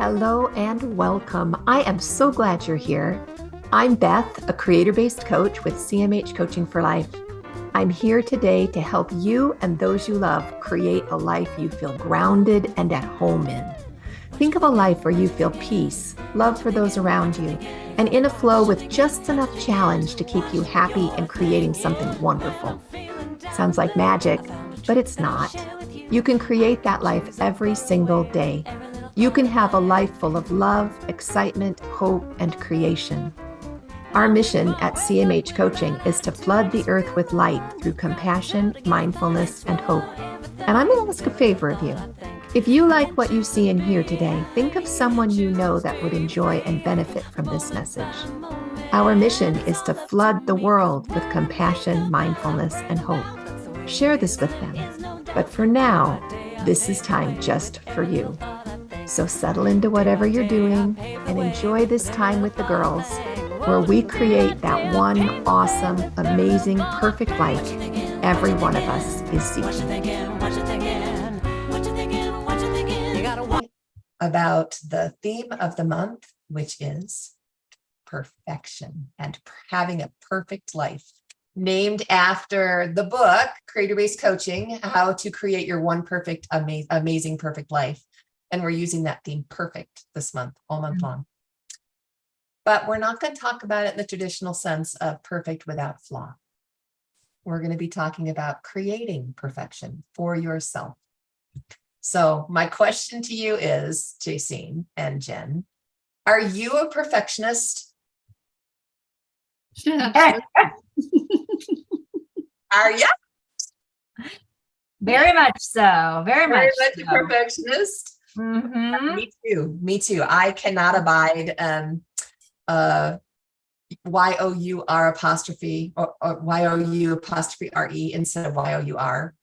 Hello and welcome. I am so glad you're here. I'm Beth, a creator-based coach with CMH Coaching for Life. I'm here today to help you and those you love create a life you feel grounded and at home in. Think of a life where you feel peace, love for those around you, and in a flow with just enough challenge to keep you happy and creating something wonderful. Sounds like magic, but it's not. You can create that life every single day. You can have a life full of love, excitement, hope, and creation. Our mission at CMH Coaching is to flood the earth with light through compassion, mindfulness, and hope. And I'm going to ask a favor of you. If you like what you see and hear today, think of someone you know that would enjoy and benefit from this message. Our mission is to flood the world with compassion, mindfulness, and hope. Share this with them. But for now, this is time just for you. So settle into whatever you're doing and enjoy this time with the girls, where we create that one awesome, amazing, perfect life every one of us is seeking. About the theme of the month, which is perfection and having a perfect life, named after the book, Creator-Based Coaching, How to Create Your One Perfect, Amazing, Perfect Life. And we're using that theme perfect this month, all month long. But we're not going to talk about it in the traditional sense of perfect without flaw. We're going to be talking about creating perfection for yourself. So my question to you is, Jaycine and Jen, are you a perfectionist? Yeah. Are you? Very much so. Very much a perfectionist. Mm-hmm. Me too. I cannot abide Y-O-U-R apostrophe or Y-O-U apostrophe R-E instead of Y-O-U-R.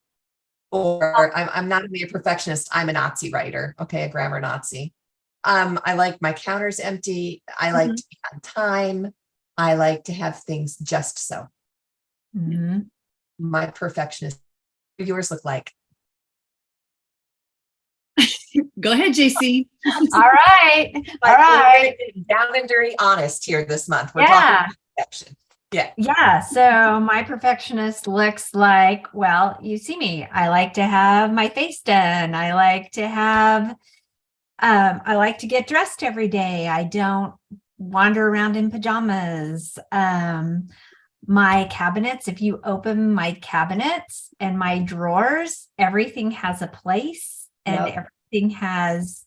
Or I'm not only a perfectionist, I'm a Nazi writer. Okay, a grammar Nazi. I like my counters empty. I like to be on time. I like to have things just so. Mm-hmm. My perfectionist. What do yours look like? Go ahead, Jaycine. All right. All right. Down and dirty honest here this month. We're talking about perfection. Yeah. So my perfectionist looks like, well, you see me. I like to have my face done. I like to get dressed every day. I don't wander around in pajamas. My cabinets, if you open my cabinets and my drawers, everything has a place and everything has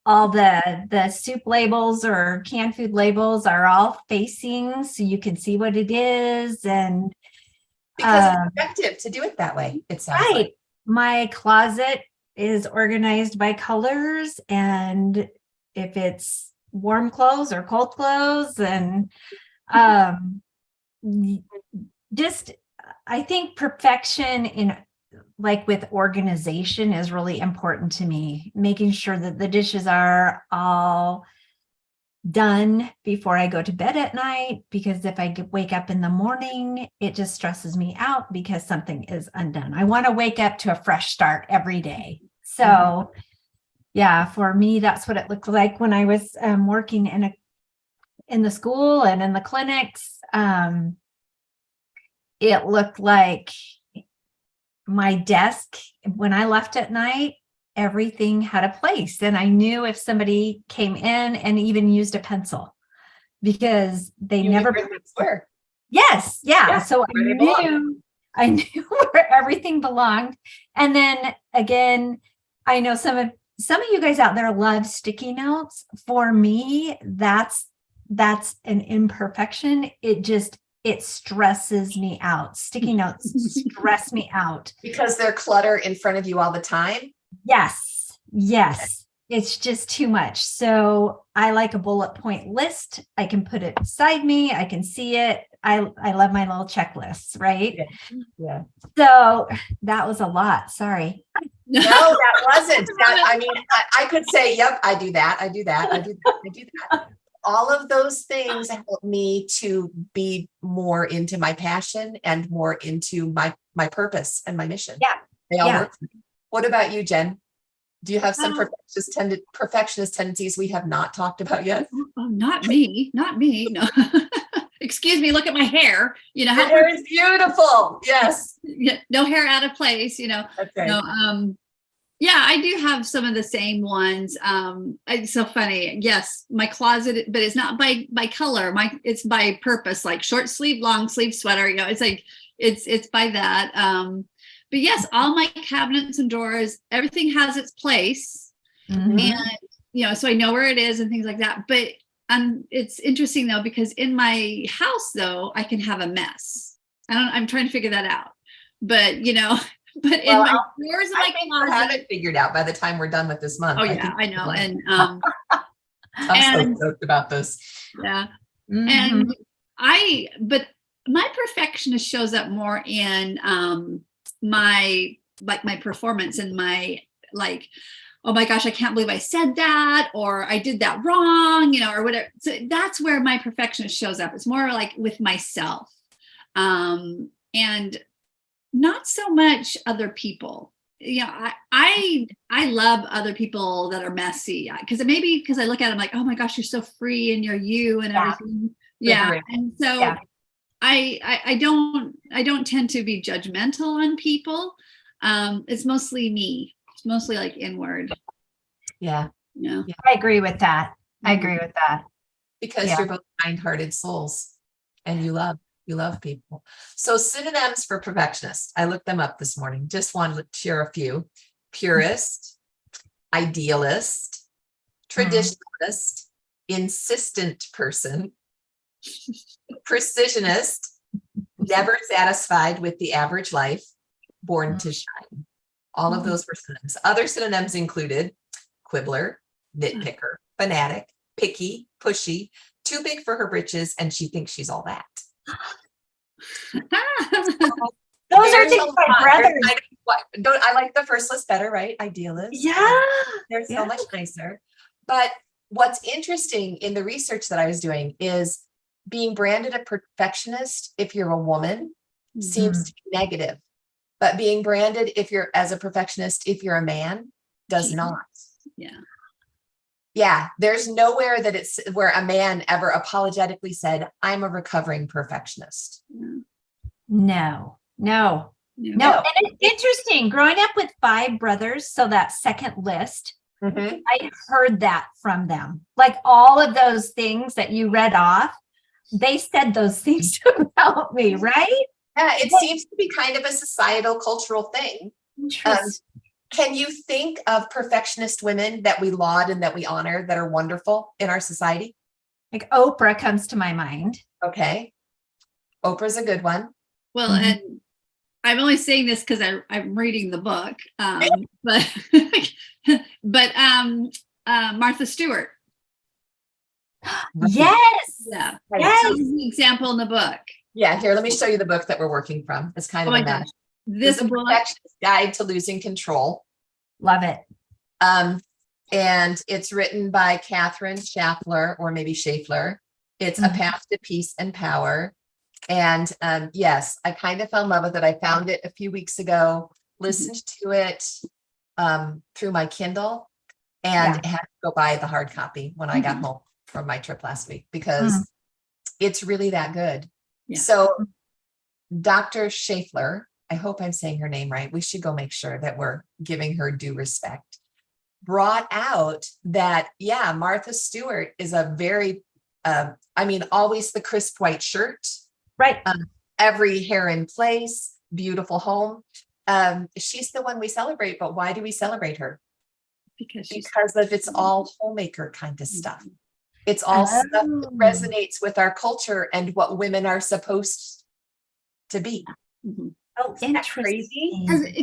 all the soup labels or canned food labels are all facing so you can see what it is. And because it's effective to do it that way, it sounds like. My closet is organized by colors, and if it's warm clothes or cold clothes, and just I think perfection in like with organization is really important to me, making sure that the dishes are all done before I go to bed at night, because if I wake up in the morning, it just stresses me out because something is undone. I want to wake up to a fresh start every day. So yeah, for me, that's what it looked like when I was working in the school and in the clinics. It looked like my desk, when I left at night, everything had a place. And I knew if somebody came in and even used a pencil, because they never where. Yes. Yeah. So I knew where everything belonged. And then again, I know some of you guys out there love sticky notes. For me, that's an imperfection. It stresses me out. Sticky notes stress me out. Because they're clutter in front of you all the time? Yes. It's just too much. So I like a bullet point list. I can put it beside me. I can see it. I love my little checklists, right? Yeah. So that was a lot. Sorry. No, that wasn't. I could say, yep, I do that. All of those things help me to be more into my passion and more into my purpose and my mission. Yeah. They all work for me. What about you, Jen? Do you have some Oh. perfectionist tendencies we have not talked about yet? Oh, not me. No. Excuse me, look at my hair. Your hair is beautiful. Yes. No hair out of place, Okay. No, yeah, I do have some of the same ones. It's so funny. Yes, my closet, but it's not by color. It's by purpose, like short sleeve, long sleeve sweater. It's like it's by that. But yes, all my cabinets and drawers, everything has its place, and so I know where it is and things like that. But it's interesting though, because in my house though, I can have a mess. I'm trying to figure that out, but But in my drawers and my closet, we'll have it figured out by the time we're done with this month. Oh yeah, I know. And I'm so stoked about this. Yeah. And but my perfectionist shows up more in my performance and my oh my gosh, I can't believe I said that, or I did that wrong, or whatever. So that's where my perfectionist shows up. It's more like with myself. And not so much other people. I love other people that are messy, because I look at them like, oh my gosh, you're so free and you're you and everything. Yeah. And so I don't tend to be judgmental on people. It's mostly me. It's mostly like inward. Yeah. I agree with that. Because you're both kind-hearted souls and you love people. So synonyms for perfectionist, I looked them up this morning. Just wanted to share a few. Purist, idealist, traditionalist, insistent person, precisionist, never satisfied with the average life, born to shine. All of those were synonyms. Other synonyms included quibbler, nitpicker, fanatic, picky, pushy, too big for her britches, and she thinks she's all that. Those are things my brothers. I like the first list better, right? Idealist. Yeah. They're so much nicer. But what's interesting in the research that I was doing is being branded a perfectionist, if you're a woman, seems to be negative. But being branded as a perfectionist, if you're a man, does not. Yeah. There's nowhere that it's where a man ever apologetically said, I'm a recovering perfectionist. No. And it's interesting growing up with 5 brothers. So that second list, I heard that from them. Like all of those things that you read off, they said those things about me, right? Yeah, it seems to be kind of a societal, cultural thing. Can you think of perfectionist women that we laud and that we honor that are wonderful in our society? Like Oprah comes to my mind. Okay. Oprah's a good one. Well, and I'm only saying this because I'm reading the book, but Martha Stewart. Yes. Yeah. Yes. This is an example in the book. Yeah. Here, let me show you the book that we're working from. It's kind of a mess. This is a Perfectionist Guide to Losing Control. Love it. And it's written by Catherine Schaffler, or maybe Schaeffler. It's A Path to Peace and Power. And yes, I kind of fell in love with it. I found it a few weeks ago, listened to it through my Kindle, and had to go buy the hard copy when I got home from my trip last week, because it's really that good. Yeah. So Dr. Schaeffler, I hope I'm saying her name right. We should go make sure that we're giving her due respect. Brought out that, Martha Stewart is a very, always the crisp white shirt. Right. Every hair in place, beautiful home. She's the one we celebrate, but why do we celebrate her? Because of it's all homemaker kind of stuff. It's all stuff that resonates with our culture and what women are supposed to be. Oh, interesting.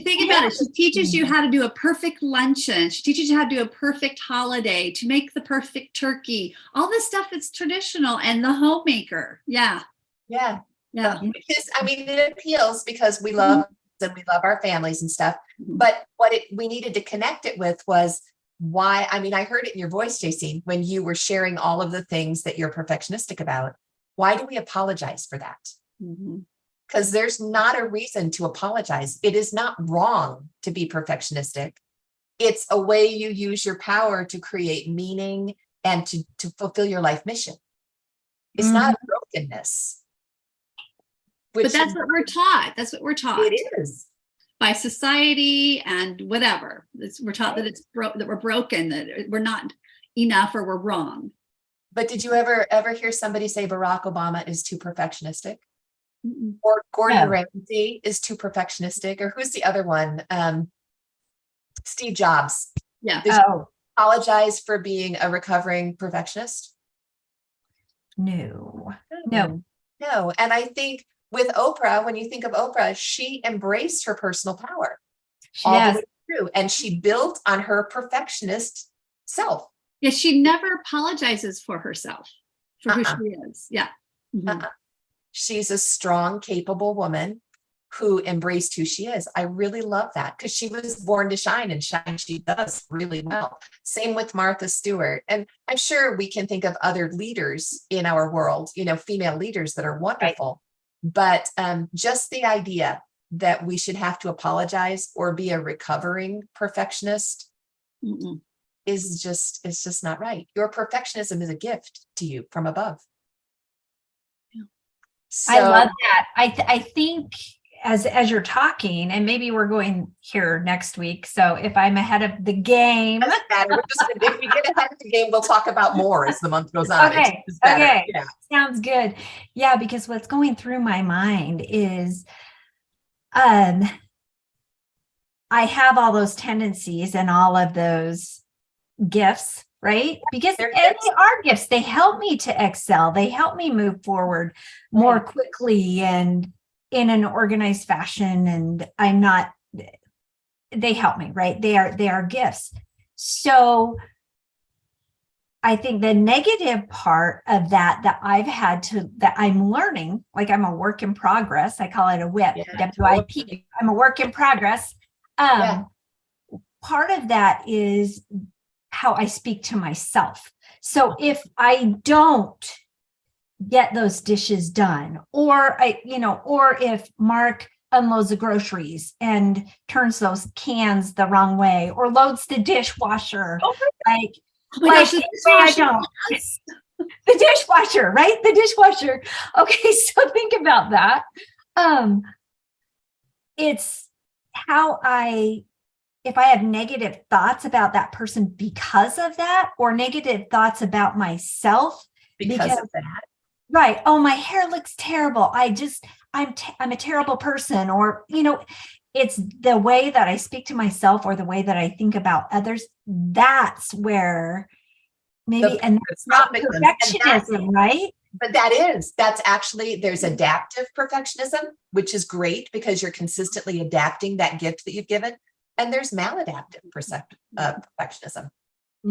Think about it. She teaches you how to do a perfect luncheon. She teaches you how to do a perfect holiday, to make the perfect turkey, all this stuff that's traditional, and the homemaker. Yeah. Because it appeals because we love and we love our families and stuff. But we needed to connect it with was why. I heard it in your voice, Jaycine, when you were sharing all of the things that you're perfectionistic about. Why do we apologize for that? Because there's not a reason to apologize. It is not wrong to be perfectionistic. It's a way you use your power to create meaning and to fulfill your life mission. It's not a brokenness. But that's what we're taught. That's what we're taught. It is. By society and whatever. We're taught that that we're broken, that we're not enough, or we're wrong. But did you ever hear somebody say Barack Obama is too perfectionistic? Or Gordon Ramsay is too perfectionistic? Or who's the other one? Steve Jobs. Yeah. Did you apologize for being a recovering perfectionist? No. And I think with Oprah, when you think of Oprah, she embraced her personal power all the way through, and she built on her perfectionist self. Yeah, she never apologizes for herself, for who she is. Yeah. She's a strong, capable woman who embraced who she is. I really love that, because she was born to shine, and shine she does really well. Same with Martha Stewart. And I'm sure we can think of other leaders in our world, female leaders that are wonderful. Right. But just the idea that we should have to apologize or be a recovering perfectionist it's just not right. Your perfectionism is a gift to you from above. Yeah. So, I love that. I think as you're talking, and maybe we're going here next week. So if I'm ahead of the game, doesn't matter. If we get ahead of the game, we'll talk about more as the month goes on. Okay. Okay. Yeah. Sounds good. Yeah. Because what's going through my mind is, I have all those tendencies and all of those gifts, right? Because they are gifts. They help me to excel. They help me move forward more quickly and in an organized fashion. And they help me, right? They are gifts. So I think the negative part of that I'm learning, like I'm a work in progress. I call it a WIP, WIP. I'm a work in progress. Part of that is how I speak to myself. So if I don't get those dishes done, or if Mark unloads the groceries and turns those cans the wrong way, or loads the dishwasher, the dishwasher, right? The dishwasher. Okay, so think about that. It's how if I have negative thoughts about that person because of that, or negative thoughts about myself because of that. Right. Oh, my hair looks terrible. I'm a terrible person. Or, it's the way that I speak to myself or the way that I think about others. That's where maybe, and that's not perfectionism, right? But that's actually, there's adaptive perfectionism, which is great because you're consistently adapting that gift that you've given. And there's maladaptive perfectionism.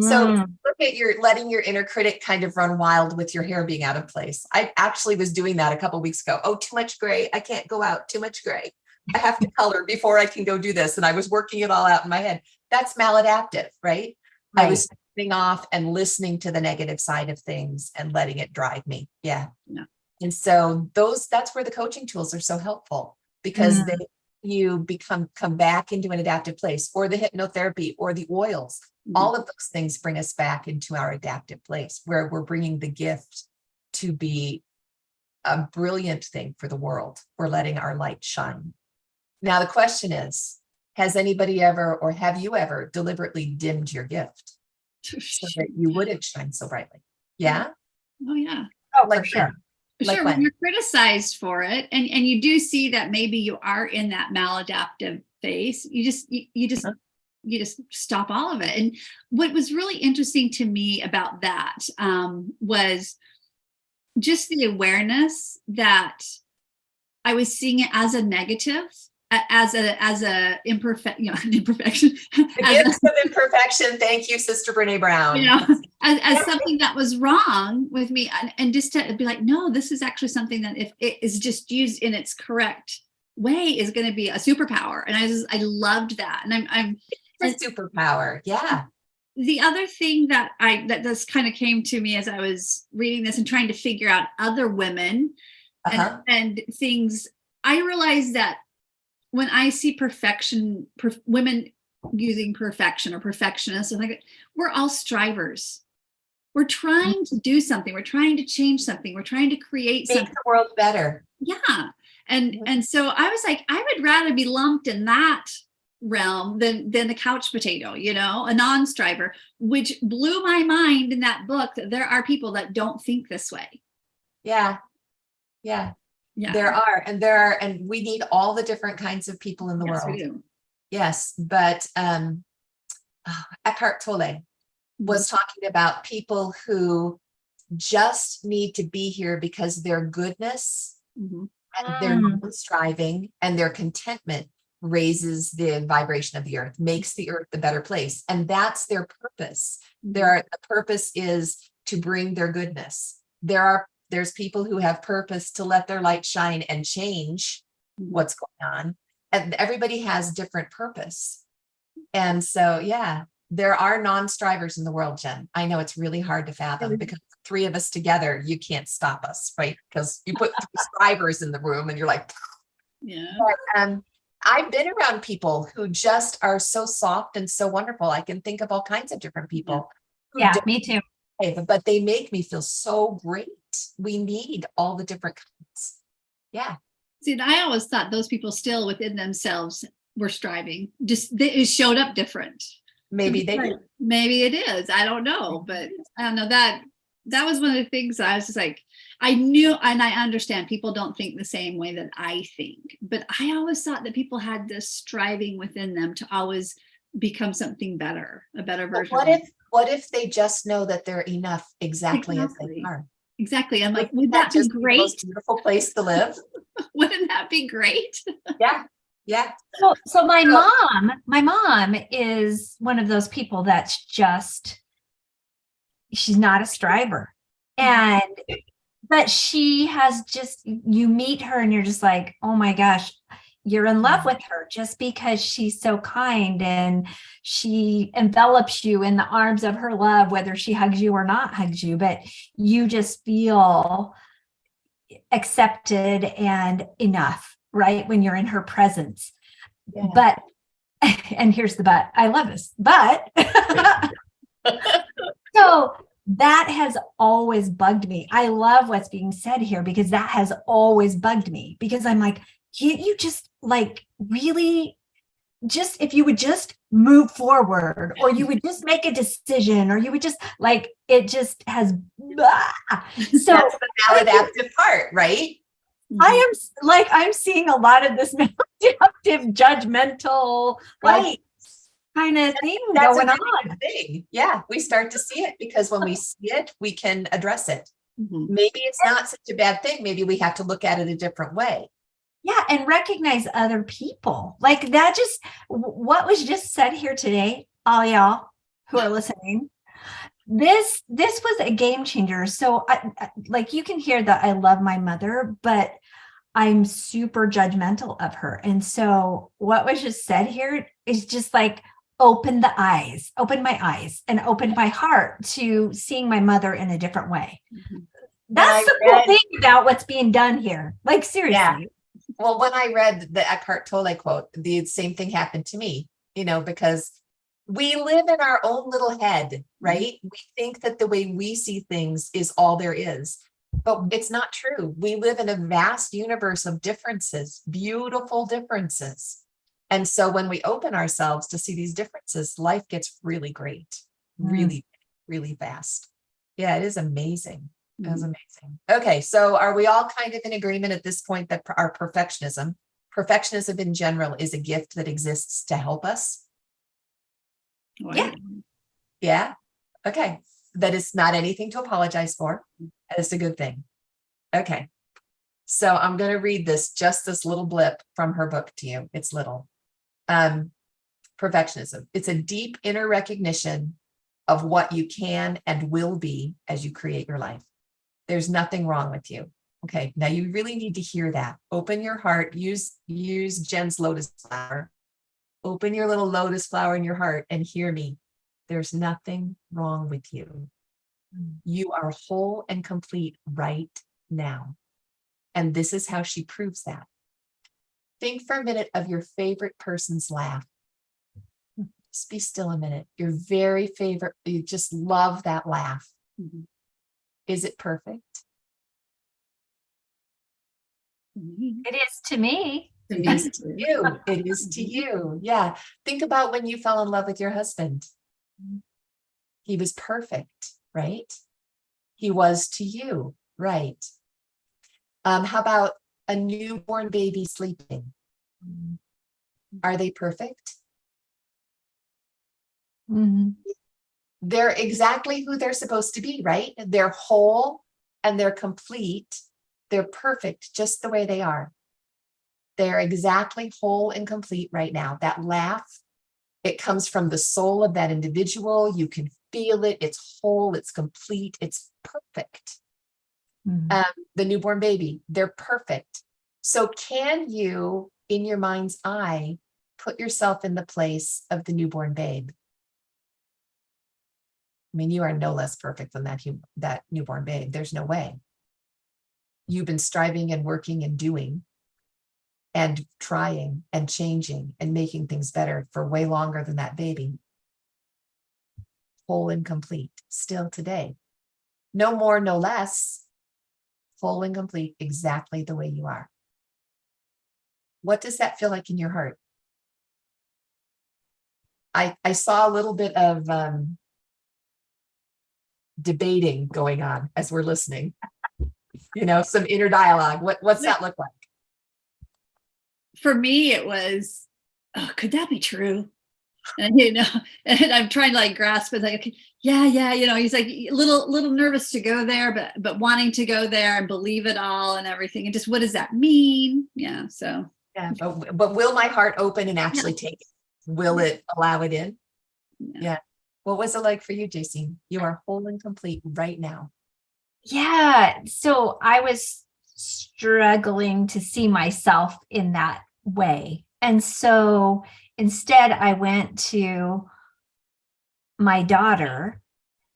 So look at letting your inner critic kind of run wild with your hair being out of place. I actually was doing that a couple of weeks ago. Oh, too much gray. I can't go out. Too much gray. I have to color before I can go do this. And I was working it all out in my head. That's maladaptive, right? I was stepping off and listening to the negative side of things and letting it drive me. Yeah. And so that's where the coaching tools are so helpful, because you come back into an adaptive place, or the hypnotherapy or the oils. All of those things bring us back into our adaptive place, where we're bringing the gift to be a brilliant thing for the world. We're letting our light shine. Now, the question is, has anybody ever, or have you ever deliberately dimmed your gift so that you wouldn't shine so brightly? Yeah. Oh yeah. Oh, for sure. Sure, when you're criticized for it, and you do see that maybe you are in that maladaptive phase, you just stop all of it. And what was really interesting to me about that was just the awareness that I was seeing it as a negative, as a imperfection. The gifts of imperfection. Thank you, Sister Brene Brown. As something that was wrong with me, and just to be like, no, this is actually something that if it is just used in its correct way is going to be a superpower. And I loved that. And I'm a superpower. Yeah. The other thing that this kind of came to me as I was reading this and trying to figure out other women and things, I realized that when I see women using perfection or perfectionist, and like, we're all strivers. We're trying to do something. We're trying to change something. We're trying to create Make something. the world better. Yeah. And so I was like, I would rather be lumped in that realm than the couch potato, a non-striver, which blew my mind in that book, that there are people that don't think this way. Yeah. There are, and we need all the different kinds of people in the world. We do. Yes, but Eckhart Tolle was talking about people who just need to be here because their goodness and their striving and their contentment raises the vibration of the earth, makes the earth a better place. And that's their purpose. The purpose is to bring their goodness. There's people who have purpose to let their light shine and change what's going on. And everybody has different purpose. And so, there are non-strivers in the world, Jen. I know it's really hard to fathom because three of us together, you can't stop us, right? Because you put three strivers in the room and you're like, But, I've been around people who just are so soft and so wonderful. I can think of all kinds of different people. Yeah, me too. But they make me feel so great. We need all the different kinds. Yeah. See, and I always thought those people still within themselves were striving. Just it showed up different. Maybe they do. Maybe it is. I don't know, but I don't know. That was one of the things that I was just like, I knew, and I understand people don't think the same way that I think, but I always thought that people had this striving within them to always become something better, a better version. What if they just know that they're enough exactly as they are? Exactly. I'm like, would that be great? The most beautiful place to live. Wouldn't that be great? Yeah. So my mom is one of those people that's just, she's not a striver. But she has just, you meet her and you're just like, oh my gosh, you're in love with her just because she's so kind and she envelops you in the arms of her love, whether she hugs you or not hugs you, but you just feel accepted and enough, right? When you're in her presence. Yeah. But, and here's the but, I love this, but so that has always bugged me. I love what's being said here because that has always bugged me because I'm like, you just like really just, if you would just move forward or you would just make a decision or you would just like, it just has, so that's the maladaptive part, right? I am like, I'm seeing a lot of this maladaptive, judgmental, like kind of thing going on. Yeah, we start to see it because when we see it, we can address it. Maybe it's not such a bad thing. Maybe we have to look at it a different way. Yeah, and recognize other people. Like that just, what was just said here today, all y'all who are listening, this was a game changer. So I like, you can hear that I love my mother, but I'm super judgmental of her. And so what was just said here is just like, open my eyes and open my heart to seeing my mother in a different way. That's the cool thing about what's being done here. Like seriously. Yeah. Well, when I read the Eckhart Tolle quote, the same thing happened to me, because we live in our own little head, right? We think that the way we see things is all there is, but it's not true. We live in a vast universe of differences, beautiful differences. And so when we open ourselves to see these differences, life gets really great, really, really fast. Yeah, it is amazing. It was amazing. Okay, so are we all kind of in agreement at this point that our perfectionism in general is a gift that exists to help us? Wow. Yeah. Okay. That is not anything to apologize for. It's a good thing. Okay. So I'm going to read this little blip from her book to you. It's little. Perfectionism. It's a deep inner recognition of what you can and will be as you create your life. There's nothing wrong with you. Okay. Now you really need to hear that. Open your heart. Use Jen's lotus flower. Open your little lotus flower in your heart and hear me. There's nothing wrong with you. You are whole and complete right now. And this is how she proves that. Think for a minute of your favorite person's laugh. Just be still a minute. Your very favorite, you just love that laugh. Mhm. Is it perfect? It is to me. To It me is to you. It is to you. Yeah. Think about when you fell in love with your husband. He was perfect, right? He was to you, right? How about a newborn baby sleeping? Are they perfect? Mhm. They're exactly who they're supposed to be, right? They're whole and they're complete. They're perfect just the way they are. They're exactly whole and complete right now. That laugh, it comes from the soul of that individual. You can feel it. It's whole. It's complete. It's perfect. Mhm. The newborn baby, they're perfect. So can you, in your mind's eye, put yourself in the place of the newborn babe? I mean, you are no less perfect than that newborn babe. There's no way. You've been striving and working and doing and trying and changing and making things better for way longer than that baby. Whole and complete still today. No more, no less. Whole and complete exactly the way you are. What does that feel like in your heart? I saw a little bit of debating going on as we're listening. Some inner dialogue. What's that look like? For me, it was, oh, could that be true? And and I'm trying to like grasp it, like, okay, yeah, he's like a little nervous to go there, but wanting to go there and believe it all and everything. And just what does that mean? Yeah. So Yeah, but will my heart open and actually take it? Will it allow it in? Yeah. What was it like for you, Jaycine? You are whole and complete right now. Yeah. So I was struggling to see myself in that way. And so instead, I went to my daughter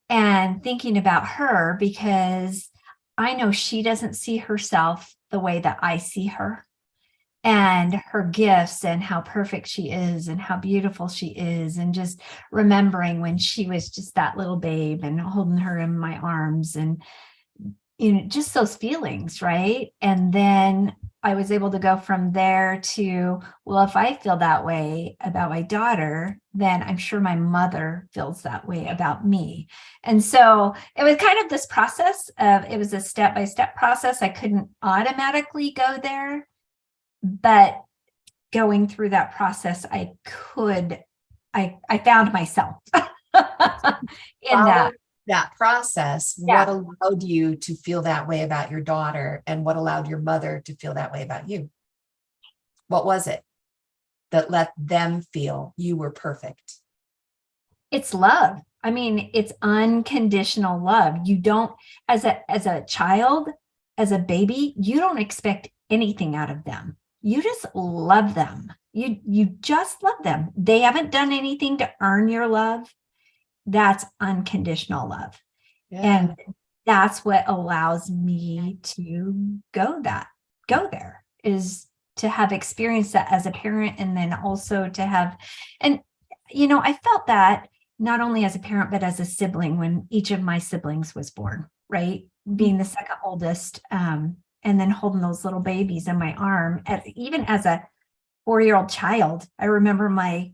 and thinking about her because I know she doesn't see herself the way that I see her and her gifts and how perfect she is and how beautiful she is. And just remembering when she was just that little babe and holding her in my arms and just those feelings, right? And then I was able to go from there to, well, if I feel that way about my daughter, then I'm sure my mother feels that way about me. And so it was kind of this process it was a step-by-step process. I couldn't automatically go there, but going through that process, I found myself in that. That process, Yeah. what allowed you to feel that way about your daughter and what allowed your mother to feel that way about you? What was it that let them feel you were perfect? It's love. I mean, it's unconditional love. You don't, as a child, as a baby, you don't expect anything out of them. You just love them. You just love them. They haven't done anything to earn your love. That's unconditional love. Yeah. And that's what allows me to go there, is to have experienced that as a parent, and then also to have, and I felt that not only as a parent, but as a sibling when each of my siblings was born, right? Being the second oldest, and then holding those little babies in my arm, even as a 4-year-old child. I remember my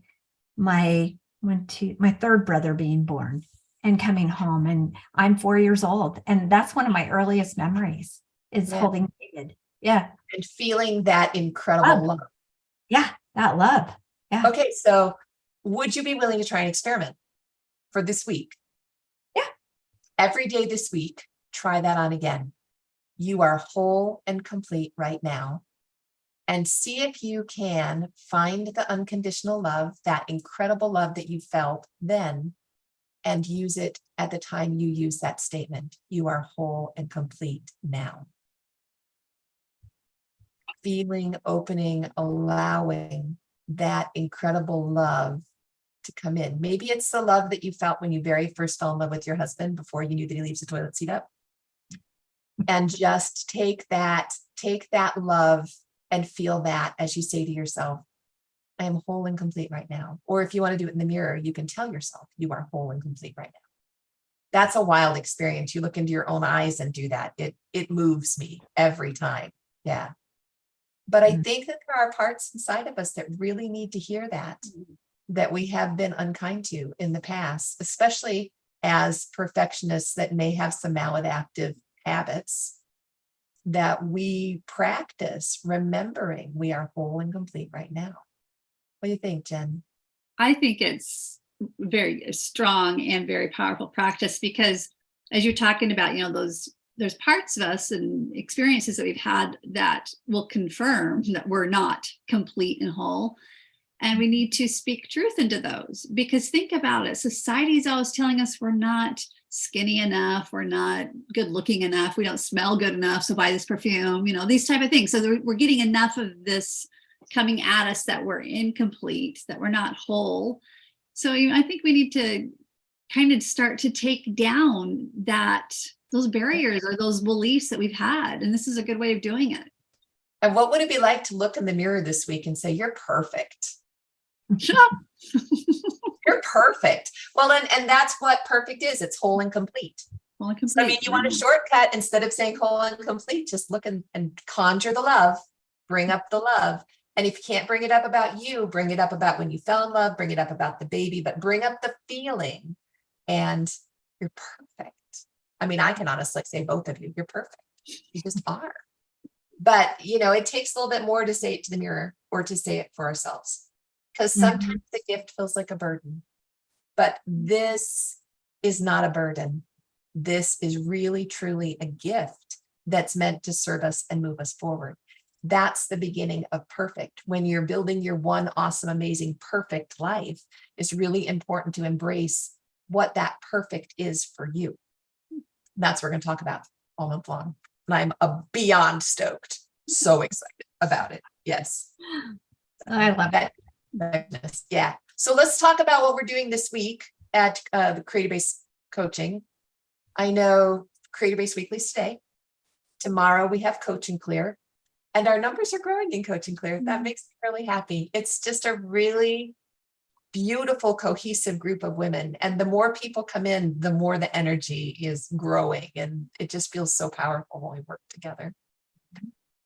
third brother being born and coming home, and I'm 4 years old. And that's one of my earliest memories is holding David. Yeah. And feeling that incredible love. Yeah. That love. Yeah. Okay. So would you be willing to try an experiment for this week? Yeah. Every day this week, try that on again. You are whole and complete right now. And see if you can find the unconditional love, that incredible love that you felt then, and use it at the time you use that statement. You are whole and complete now. Feeling, opening, allowing that incredible love to come in. Maybe it's the love that you felt when you very first fell in love with your husband before you knew that he leaves the toilet seat up. And just take that love and feel that as you say to yourself, I am whole and complete right now. Or if you want to do it in the mirror, you can tell yourself you are whole and complete right now. That's a wild experience. You look into your own eyes and do that. It moves me every time. Yeah. But I think that there are parts inside of us that really need to hear that we have been unkind to in the past, especially as perfectionists that may have some maladaptive habits, that we practice remembering we are whole and complete right now. What do you think, Jen? I think it's very strong and very powerful practice, because as you're talking about, there's parts of us and experiences that we've had that will confirm that we're not complete and whole. And we need to speak truth into those, because think about it. Society is always telling us we're not skinny enough, we're not good looking enough, we don't smell good enough, so buy this perfume, these type of things. So we're getting enough of this coming at us that we're incomplete, that we're not whole. So I think we need to kind of start to take down those barriers or those beliefs that we've had. And this is a good way of doing it. And what would it be like to look in the mirror this week and say, you're perfect? You're perfect. Well, and that's what perfect is. It's whole and complete. Whole and complete. So, you want a shortcut, instead of saying whole and complete, just look and conjure the love, bring up the love. And if you can't bring it up about you, bring it up about when you fell in love, bring it up about the baby, but bring up the feeling and you're perfect. I mean, I can honestly say both of you, you're perfect. You just are. But, it takes a little bit more to say it to the mirror or to say it for ourselves, because sometimes the gift feels like a burden, but this is not a burden. This is really, truly a gift that's meant to serve us and move us forward. That's the beginning of perfect. When you're building your one awesome, amazing, perfect life, it's really important to embrace what that perfect is for you. That's what we're going to talk about all month long. And I'm beyond stoked. So excited about it. Yes. I love it. Yeah. So let's talk about what we're doing this week at the Creator-Based Coaching. I know Creator-Based Weekly's today. Tomorrow we have Coaching Clear. And our numbers are growing in Coaching Clear. That makes me really happy. It's just a really beautiful, cohesive group of women. And the more people come in, the more the energy is growing. And it just feels so powerful when we work together.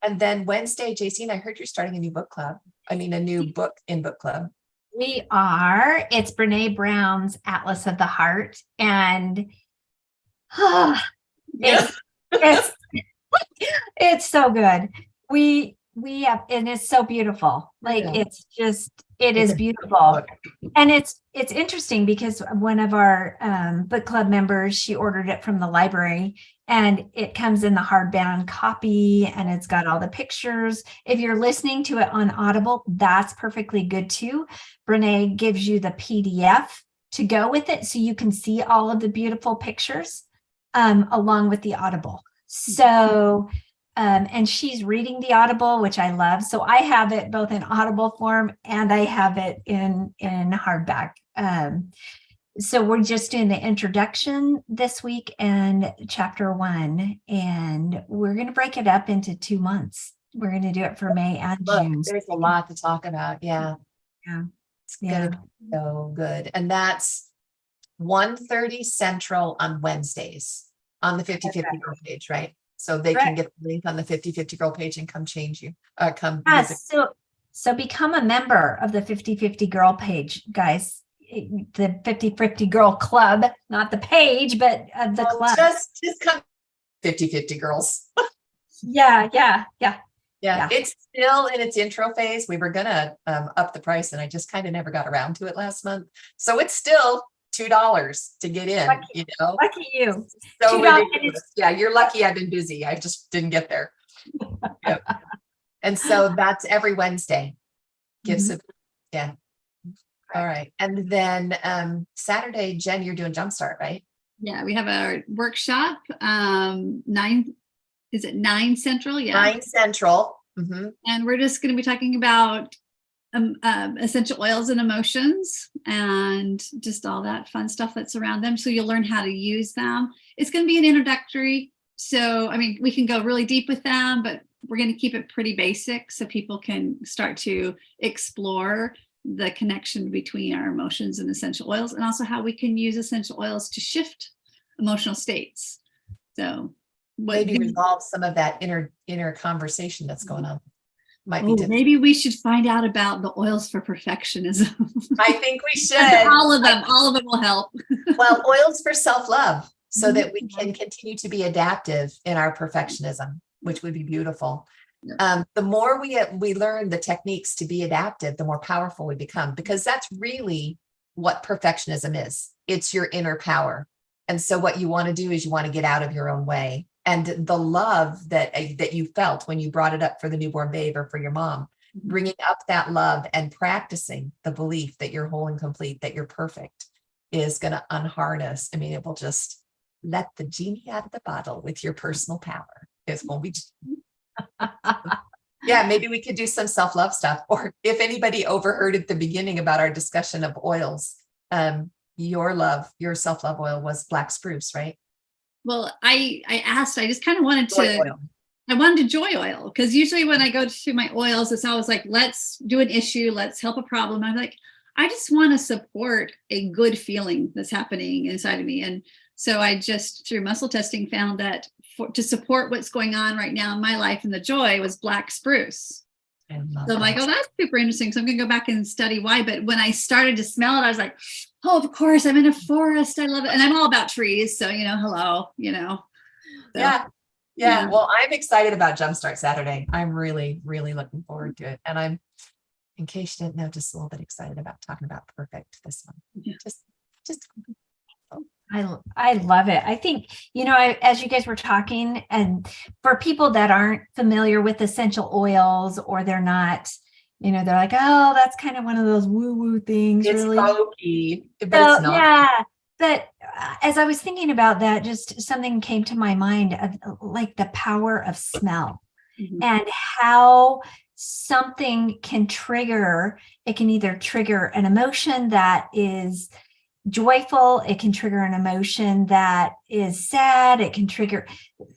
And then Wednesday, Jaycine, I heard you're starting a new book club. A new book in book club. We are. It's Brene Brown's Atlas of the Heart. And it's so good. We have, and it's so beautiful. It is beautiful. And it's interesting because one of our book club members, she ordered it from the library, and it comes in the hardbound copy, and it's got all the pictures. If you're listening to it on Audible, that's perfectly good too. Brene gives you the PDF to go with it, so you can see all of the beautiful pictures along with the Audible. So and she's reading the Audible, which I love. So I have it both in Audible form and I have it in hardback. So we're just doing the introduction this week and chapter 1, and we're going to break it up into 2 months. We're going to do it for May and June. There's a lot to talk about. Yeah. It's going to be so good. And that's 1:30 Central on Wednesdays on the 50/50 Girl page, right? So they can get the link on the 50/50 Girl page and come change you. So become a member of the 50/50 Girl page, guys. The 50/50 Girl Club, not the page, but the club. Just come 50/50 Girls. Yeah. It's still in its intro phase. We were gonna up the price, and I just kind of never got around to it last month. So it's still $2 to get in. Lucky you. So ridiculous. Yeah, you're lucky. I've been busy. I just didn't get there. Yep. And so that's every Wednesday. Yeah. All right. And then Saturday, Jen, you're doing Jumpstart, right? Yeah, we have our workshop. 9 Central? Yeah. 9 Central. Mm-hmm. And we're just going to be talking about essential oils and emotions and just all that fun stuff that's around them. So you'll learn how to use them. It's going to be an introductory. So, we can go really deep with them, but we're going to keep it pretty basic so people can start to explore the connection between our emotions and essential oils, and also how we can use essential oils to shift emotional states. So maybe resolve some of that inner conversation that's going on. Maybe we should find out about the oils for perfectionism. I think we should. All of them will help. Well, oils for self-love, so that we can continue to be adaptive in our perfectionism, which would be beautiful. The more we learn the techniques to be adaptive, the more powerful we become, because that's really what perfectionism is. It's your inner power. And so what you want to do is you want to get out of your own way. And the love that you felt when you brought it up for the newborn babe or for your mom, bringing up that love and practicing the belief that you're whole and complete, that you're perfect, is going to unharness. I mean, it will just let the genie out of the bottle with your personal power. It's going to be. Yeah, maybe we could do some self-love stuff. Or if anybody overheard at the beginning about our discussion of oils, your self-love oil was black spruce, right? Well, I just kind of wanted I wanted joy oil, because usually when I go to my oils, it's always like, let's do an issue, let's help a problem. I'm like, I just want to support a good feeling that's happening inside of me. And so I just, through muscle testing, found that to support what's going on right now in my life and the joy was black spruce. So I'm like, oh, that's super interesting. So I'm going to go back and study why. But when I started to smell it, I was like, oh, of course, I'm in a forest. I love it. And I'm all about trees. So, hello. So, Yeah. Well, I'm excited about Jumpstart Saturday. I'm really, really looking forward to it. And I'm, in case you didn't know, just a little bit excited about talking about perfect this month. Yeah. Just. I love it. I think, as you guys were talking, and for people that aren't familiar with essential oils, or they're not, they're like, oh, that's kind of one of those woo-woo things. It's really hokey, but it's not. Yeah. But as I was thinking about that, just something came to my mind of like the power of smell, and how something can trigger. It can either trigger an emotion that is joyful, it can trigger an emotion that is sad,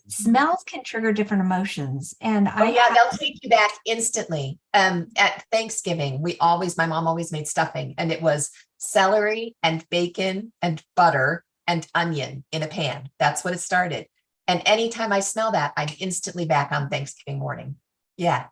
smells can trigger different emotions. And they'll take you back instantly. At Thanksgiving, my mom always made stuffing, and it was celery and bacon and butter and onion in a pan. That's what it started. And anytime I smell that, I'm instantly back on Thanksgiving morning. Yeah.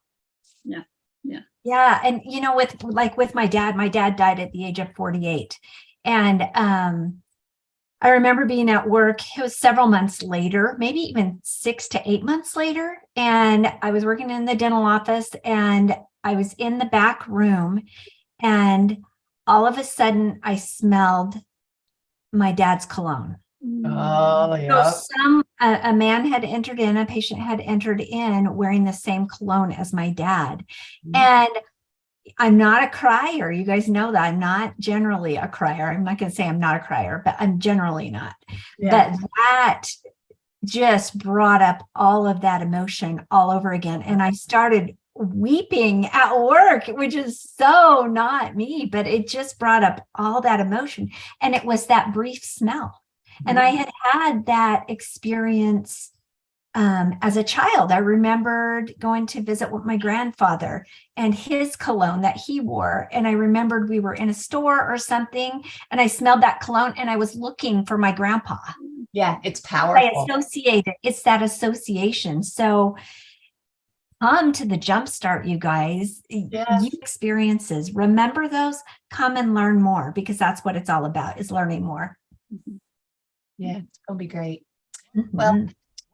And with my dad died at the age of 48. And I remember being at work. It was several months later, maybe even 6 to 8 months later. And I was working in the dental office, and I was in the back room, and all of a sudden I smelled my dad's cologne. Oh, yeah. So a man had entered in, a patient had entered in wearing the same cologne as my dad. And I'm not a crier. You guys know that I'm not generally a crier. I'm not going to say I'm not a crier, but I'm generally not. Yeah. But that just brought up all of that emotion all over again. And I started weeping at work, which is so not me, but it just brought up all that emotion. And it was that brief smell. And I had that experience as a child. I remembered going to visit with my grandfather and his cologne that he wore. And I remembered we were in a store or something, and I smelled that cologne, and I was looking for my grandpa. Yeah, it's powerful. I associated. It's that association. So come to the Jumpstart, you guys. Yeah. You experiences. Remember those. Come and learn more, because that's what it's all about, is learning more. Yeah, it's going to be great. Well,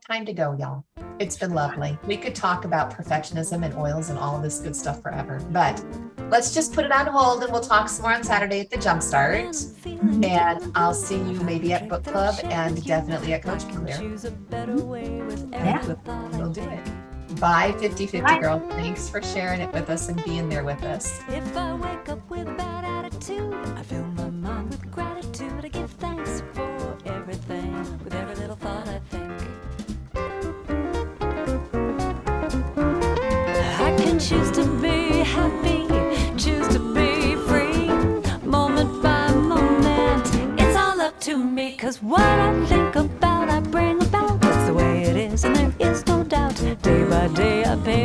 time to go, y'all. It's been lovely. We could talk about perfectionism and oils and all of this good stuff forever, but let's just put it on hold, and we'll talk some more on Saturday at the Jumpstart. And I'll see you maybe at book club, and definitely at Coaching Clear. Yeah. We'll do it. Bye, 50/50 girl. Thanks for sharing it with us and being there with us. If I wake up with a bad attitude, I fill my mind with gratitude. I give thanks for everything, with every little thought I think. I can choose to be happy, choose to be free, moment by moment. It's all up to me, 'cause what I think about, I bring about. That's the way it is, and there is no doubt. Day by day I pay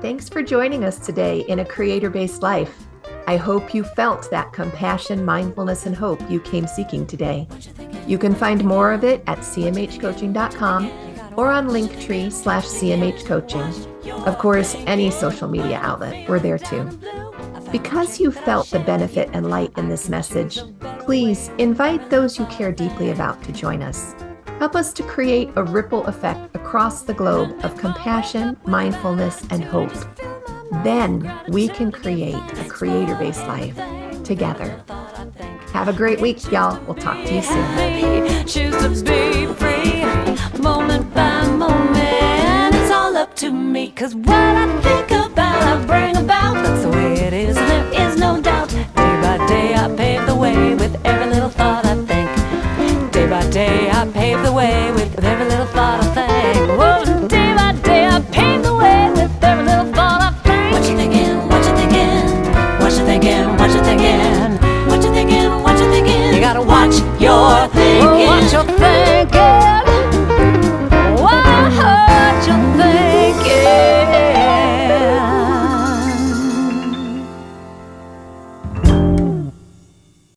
Thanks for joining us today in A Creator-Based Life. I hope you felt that compassion, mindfulness, and hope you came seeking today. You can find more of it at cmhcoaching.com or on linktree/cmhcoaching. Of course, any social media outlet, we're there too. Because you felt the benefit and light in this message, please invite those you care deeply about to join us. Help us to create a ripple effect across the globe of compassion, mindfulness, and hope. Then we can create a creator-based life together. Have a great week, y'all. We'll talk to you soon. Choose to be free, moment by moment. It's all up to me, 'cause what